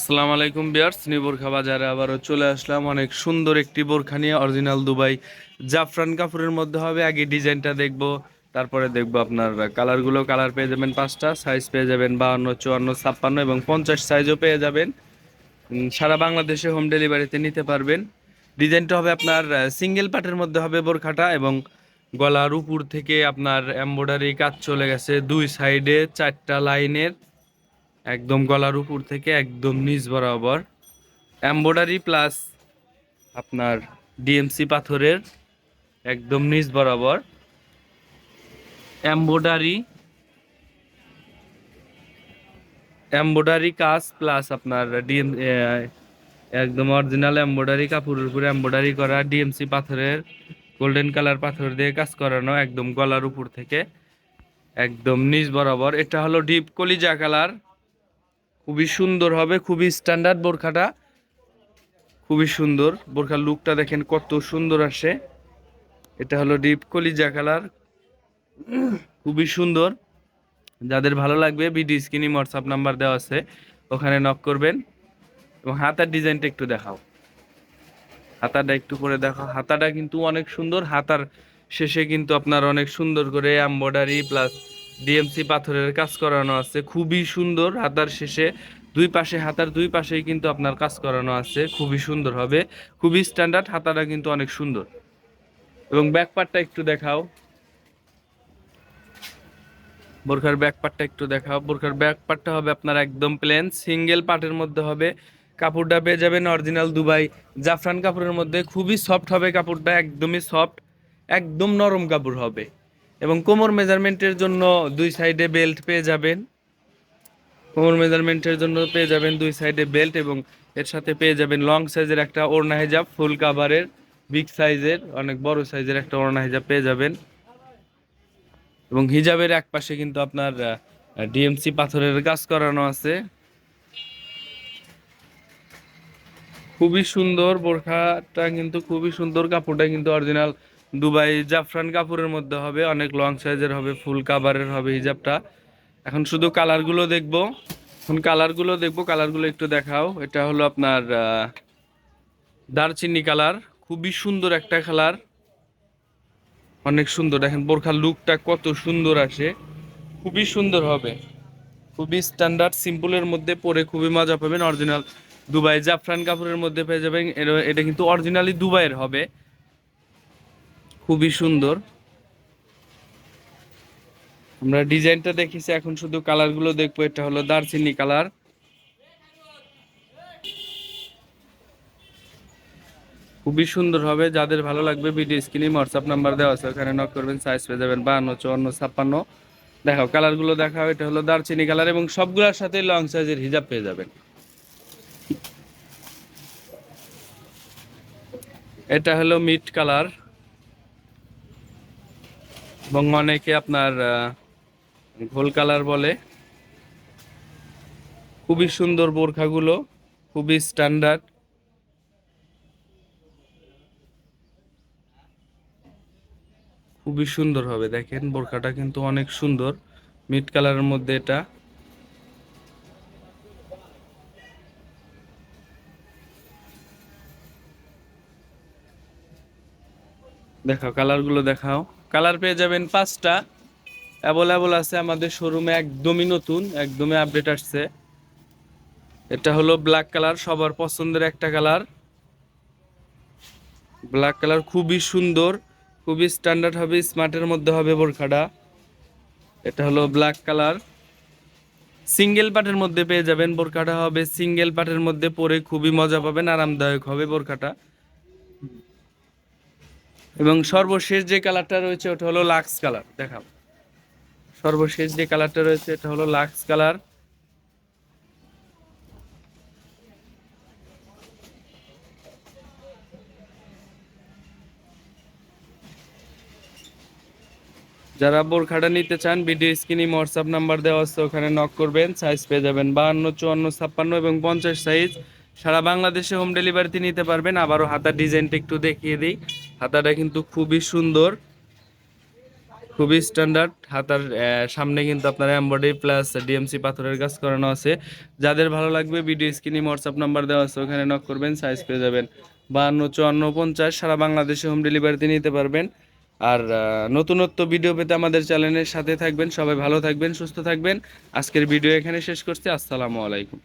আসসালামু আলাইকুম বিয়ার্স, নিউ বোরখা বাজারে আবারও চলে আসলাম অনেক সুন্দর একটি বোরখা নিয়ে। অরিজিনাল দুবাই জাফরান কাপড়ের মধ্যে হবে। আগে ডিজাইনটা দেখবো, তারপরে দেখবো আপনার কালারগুলো। কালার পেয়ে যাবেন পাঁচটা, সাইজ পেয়ে যাবেন 52, 54, 56 এবং 50 সাইজও পেয়ে যাবেন। সারা বাংলাদেশে হোম ডেলিভারিতে নিতে পারবেন। ডিজাইনটা হবে আপনার সিঙ্গেল পার্টের মধ্যে হবে বোরখাটা, এবং গলার উপর থেকে আপনার এমব্রয়ডারি কাজ চলে গেছে দুই সাইডে 4টা লাইনের, একদম গলার উপর থেকে একদম নিচ বরাবর এমব্রয়ডারি প্লাস আপনার ডিএমসি পাথরের একদম নিচ বরাবর এমব্রয়ডারি এমব্রয়ডারি কাজ প্লাস আপনার একদম অরিজিনাল এমব্রয়ডারি কাপড়ের উপরে এমব্রয়ডারি করা ডিএমসি পাথরের গোল্ডেন কালার পাথর দিয়ে কাজ করানো একদম গলার উপর থেকে একদম নিচ বরাবর। এটা হলো ডিপ কলিজা কালার, খুবই সুন্দর হবে, খুবই স্ট্যান্ডার্ড বোরখাটা, খুবই সুন্দর। বোরখার লুকটা দেখেন কত সুন্দর আসে। এটা হলো ডিপ কলিজা কালার, খুবই সুন্দর। যাদের ভালো লাগবে ভিডিও স্ক্রিনে হোয়াটসঅ্যাপ নাম্বার দেওয়া আছে, ওখানে নক করবেন। এবং হাতার ডিজাইনটা একটু দেখাও, হাতাটা একটু করে দেখাও। হাতাটা কিন্তু অনেক সুন্দর। হাতার শেষে কিন্তু আপনার অনেক সুন্দর করে এমব্রয়ডারি প্লাস ডিএমসি পাথরের কাজ করানো আছে, খুবই সুন্দর। হাতার শেষে দুই পাশে, হাতার দুই পাশেই কিন্তু আপনার কাজ করানো আছে, খুবই সুন্দর হবে, খুবই স্ট্যান্ডার্ড। হাতাটা কিন্তু অনেক সুন্দর। এবং ব্যাক পার্টটা একটু দেখাও, বোরখার ব্যাক পার্টটা একটু দেখাও। বোরখার ব্যাক পার্টটা হবে আপনার একদম প্লেন সিঙ্গেল পার্টের মধ্যে হবে। কাপড়টা পেয়ে যাবেন অরিজিনাল দুবাই জাফরান কাপড়ের মধ্যে, খুবই সফট হবে কাপড়টা, একদমই সফট, একদম নরম কাপড় হবে। এবং কোমর মেজারমেন্টের জন্য দুই সাইডে বেল্ট পেয়ে যাবেন, কোমর মেজারমেন্টের জন্য পেয়ে যাবেন দুই সাইডে বেল্ট, এবং এর সাথে পেয়ে যাবেন লং সাইজের একটা ওড়না হিজাব, ফুল কাভারের বিগ সাইজের অনেক বড় সাইজের একটা ওড়না হিজাব পেয়ে যাবেন। এবং হিজাবের এক পাশে কিন্তু আপনার ডিএমসি পাথরের কাজ করানো আছে, খুবই সুন্দর। বোরখাটা কিন্তু খুবই সুন্দর, কাপড়টা কিন্তু অরিজিনাল দুবাই জাফরান কাপড়ের মধ্যে হবে, অনেক লং সাইজের হবে, ফুল কাভারের হবে হিজাবটা। এখন শুধু কালারগুলো দেখবো, কালারগুলো একটু দেখাও। এটা হলো আপনার দারচিনি কালার, খুবই সুন্দর একটা কালার, অনেক সুন্দর। দেখেন বোরখার লুকটা কত সুন্দর আসে, খুবই সুন্দর হবে, খুবই স্ট্যান্ডার্ড সিম্পলের মধ্যে পরে খুবই মজা পাবেন। অরিজিনাল দুবাই জাফরান কাপড়ের মধ্যে পেয়ে যাবেন। এটা কিন্তু অরিজিনালি দুবাইয়ের হবে, খুবই সুন্দর। আমরা ডিজাইনটা দেখেছি, এখন শুধু কালারগুলো দেখবো। এটা হলো দারচিনি কালার, খুবই সুন্দর হবে। যাদের ভালো লাগবে ভিডিও স্ক্রিনে হোয়াটসঅ্যাপ নাম্বার দেওয়া আছে, ওখানে নক করবেন। সাইজ পেয়ে যাবেন 52, 54, 56। দেখাও কালারগুলো দেখাও। এটা হলো দারচিনি কালার, এবং সবগুলোর সাথে লং সাইজের হিজাব পেয়ে যাবেন। এটা হলো মিড কালার, এবং অনেকে আপনার ঘোল কালার বলে। খুবই সুন্দর বোরখাগুলো, খুবই স্ট্যান্ডার্ড, খুবই সুন্দর হবে। দেখেন বোরখাটা কিন্তু অনেক সুন্দর, মিড কালারের মধ্যে এটা। দেখাও কালারগুলো দেখাও। কালার পেয়ে যাবেন পাঁচটা, অ্যাভেলেবল আছে আমাদের শোরুমে, একদমই নতুন, একদমই আপডেট আসছে। এটা হলো ব্ল্যাক কালার, সবার পছন্দের একটা কালার। ব্ল্যাক কালার খুবই সুন্দর, খুবই স্ট্যান্ডার্ড হবে, স্মার্টের মধ্যে হবে বোরখাটা। এটা হলো ব্ল্যাক কালার, সিঙ্গেল পার্টের মধ্যে পেয়ে যাবেন। বোরখাটা হবে সিঙ্গেল পার্টের মধ্যে, পরে খুবই মজা পাবেন, আরামদায়ক হবে বোরখাটা। এবং সর্বশেষ যে কালারটা রয়েছে ওটা হলো লাক্স কালার। দেখাও সর্বশেষ যে কালারটা রয়েছে এটা হলো লাক্স কালার। যারা বোরখাটা নিতে চান ভিডিও স্ক্রিনে হোয়াটসঅ্যাপ নাম্বার দেওয়া আছে, ওখানে নক করবেন। সাইজ পেয়ে যাবেন 52, 54, 56 এবং 50 সাইজ। সারা বাংলাদেশে হোম ডেলিভারিতে নিতে পারবেন। আবারও হাতার ডিজাইনটা একটু দেখিয়ে দিই। হাতাটা কিন্তু খুবই সুন্দর, খুবই স্ট্যান্ডার্ড। হাতার সামনে কিন্তু আপনার এমব্রয়ডারি প্লাস ডিএমসি পাথরের কাজ করানো আছে। যাদের ভালো লাগবে ভিডিও স্ক্রিনে হোয়াটসঅ্যাপ নাম্বার দেওয়া আছে, ওখানে নক করবেন, সাইজ পেয়ে যাবেন। 52 54 50 সারা বাংলাদেশে হোম ডেলিভারিতে নিতে পারবেন। আর নতুনত্ব ভিডিও পেতে আমাদের চ্যানেলের সাথে থাকবেন। সবাই ভালো থাকবেন, সুস্থ থাকবেন। আজকের ভিডিও এখানে শেষ করছি। আসসালামু আলাইকুম।